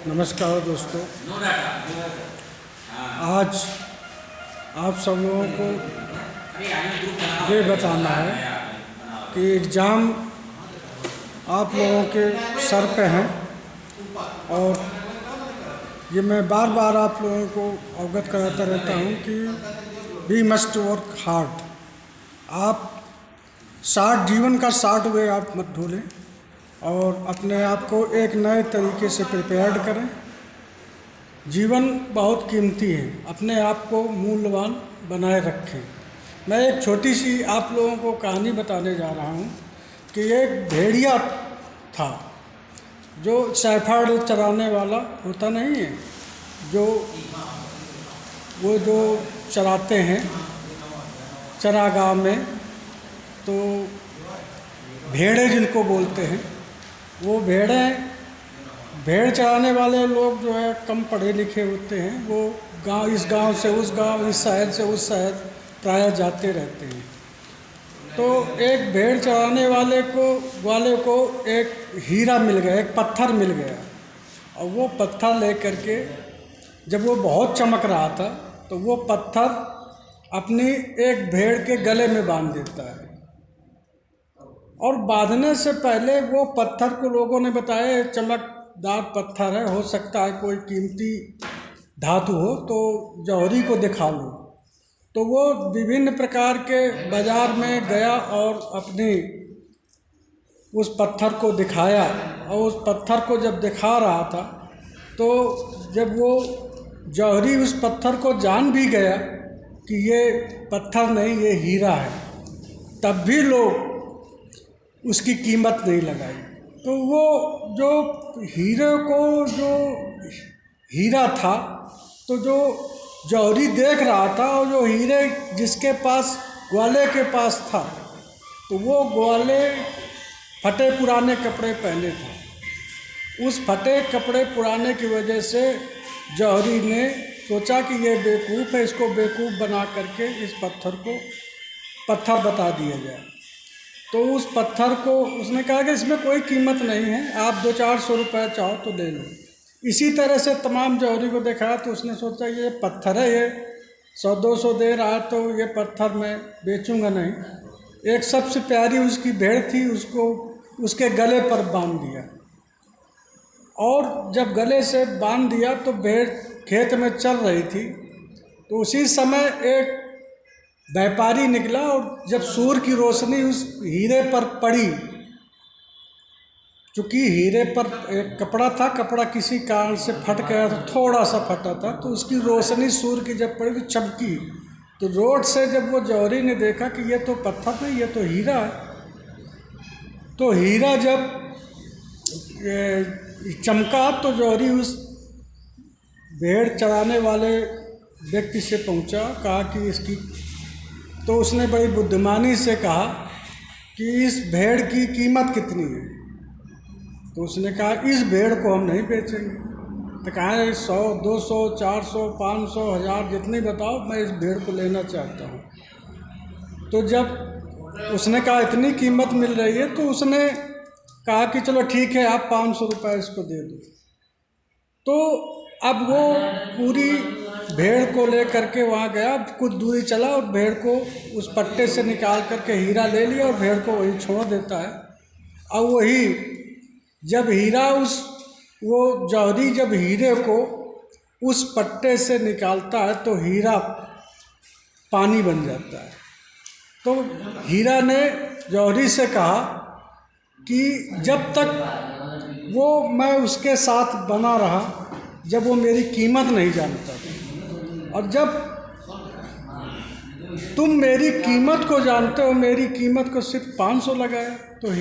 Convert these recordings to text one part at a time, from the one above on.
नमस्कार दोस्तों। आज आप सब लोगों को ये बताना है कि एग्ज़ाम आप लोगों के सर पे हैं और ये मैं बार बार आप लोगों को अवगत कराता रहता हूँ कि वी मस्ट वर्क हार्ड। आप जीवन का 60 वे आप मत भूलें और अपने आप को एक नए तरीके से प्रिपेयर्ड करें। जीवन बहुत कीमती है, अपने आप को मूल्यवान बनाए रखें। मैं एक छोटी सी आप लोगों को कहानी बताने जा रहा हूँ कि एक भेड़िया था जो सैफाड़ चराने वाला होता नहीं है, जो चराते हैं चरागाह में, तो भेड़े जिनको बोलते हैं, वो भेड़ चराने वाले लोग जो है कम पढ़े लिखे होते हैं। वो इस गांव से उस गांव, इस शहर से उस शहर प्रायः जाते रहते हैं। तो एक भेड़ चराने वाले को एक हीरा मिल गया, एक पत्थर मिल गया और वो पत्थर लेकर के जब वो बहुत चमक रहा था तो वो पत्थर अपनी एक भेड़ के गले में बांध देता है और बांधने से पहले वो पत्थर को लोगों ने बताया चमकदार पत्थर है, हो सकता है कोई कीमती धातु हो, तो जौहरी को दिखा लो। तो वो विभिन्न प्रकार के बाज़ार में गया और अपनी उस पत्थर को दिखाया और उस पत्थर को जब दिखा रहा था तो जब वो जौहरी उस पत्थर को जान भी गया कि ये पत्थर नहीं, ये हीरा है, तब भी लोग उसकी कीमत नहीं लगाई। तो वो जो हीरा था, तो जो जौहरी देख रहा था और जो हीरे जिसके पास ग्वाले के पास था, तो वो ग्वाले फटे पुराने कपड़े पहने थे। उस फटे कपड़े पुराने की वजह से जौहरी ने सोचा कि ये बेवकूफ़ है, इसको बेवकूफ़ बना करके इस पत्थर बता दिया जाए। तो उस पत्थर को उसने कहा कि इसमें कोई कीमत नहीं है, आप 200-400 रुपये चाहो तो ले लो। इसी तरह से तमाम जौहरी को देखा तो उसने सोचा ये पत्थर है, ये 100-200 दे रहा है तो ये पत्थर मैं बेचूंगा नहीं। एक सबसे प्यारी उसकी भेड़ थी, उसको उसके गले पर बांध दिया और जब गले से बांध दिया तो भेड़ खेत में चल रही थी। तो उसी समय एक व्यापारी निकला और जब सूर्य की रोशनी उस हीरे पर पड़ी, चूँकि हीरे पर एक कपड़ा था, कपड़ा किसी कारण से फट गया था, थोड़ा सा फटा था, तो उसकी रोशनी सूर्य की जब पड़ी तो चमकी। तो रोड से जब वो जौहरी ने देखा कि ये तो पत्थर नहीं, ये तो हीरा है। तो हीरा जब चमका तो जौहरी उस भेड़ चराने वाले व्यक्ति से पहुंचा, कहा कि इसकी, तो उसने बड़ी बुद्धिमानी से कहा कि इस भेड़ की कीमत कितनी है। तो उसने कहा इस भेड़ को हम नहीं बेचेंगे। तो कहा 100, 200, 400, 500, 1000 जितनी बताओ, मैं इस भेड़ को लेना चाहता हूँ। तो जब उसने कहा इतनी कीमत मिल रही है तो उसने कहा कि चलो ठीक है, आप 500 रुपये इसको दे दो। तो अब वो पूरी भेड़ को ले करके वहाँ गया, कुछ दूरी चला और भेड़ को उस पट्टे से निकाल करके हीरा ले लिया और भेड़ को वहीं छोड़ देता है। और वही जब वो जौहरी जब हीरे को उस पट्टे से निकालता है तो हीरा पानी बन जाता है। तो हीरा ने जौहरी से कहा कि जब तक मैं उसके साथ बना रहा, जब वो मेरी कीमत नहीं जानता था, और जब तुम मेरी कीमत को जानते हो, मेरी कीमत को सिर्फ 500 लगाया, तो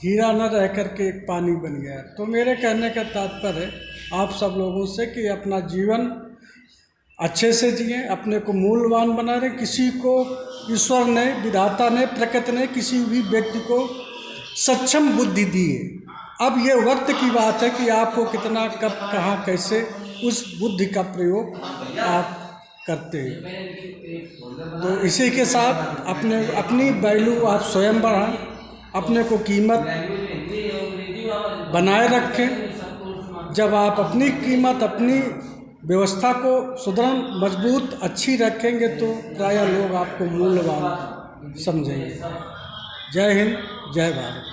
हीरा न रह करके एक पानी बन गया। तो मेरे कहने का तात्पर्य आप सब लोगों से कि अपना जीवन अच्छे से जिए, अपने को मूल्यवान बना रहे। किसी को ईश्वर ने, विधाता ने, प्रकृति ने किसी भी व्यक्ति को सक्षम बुद्धि दी है। अब ये वक्त की बात है कि आपको कितना, कब, कहाँ, कैसे उस बुद्धि का प्रयोग आप करते हैं। तो इसी के साथ अपनी वैल्यू आप स्वयं बढ़ाएं, अपने को कीमत बनाए रखें जब आप अपनी कीमत, अपनी व्यवस्था को सुदृढ़, मजबूत, अच्छी रखेंगे तो प्रायः लोग आपको मूल्यवान समझेंगे। जय हिंद, जय भारत।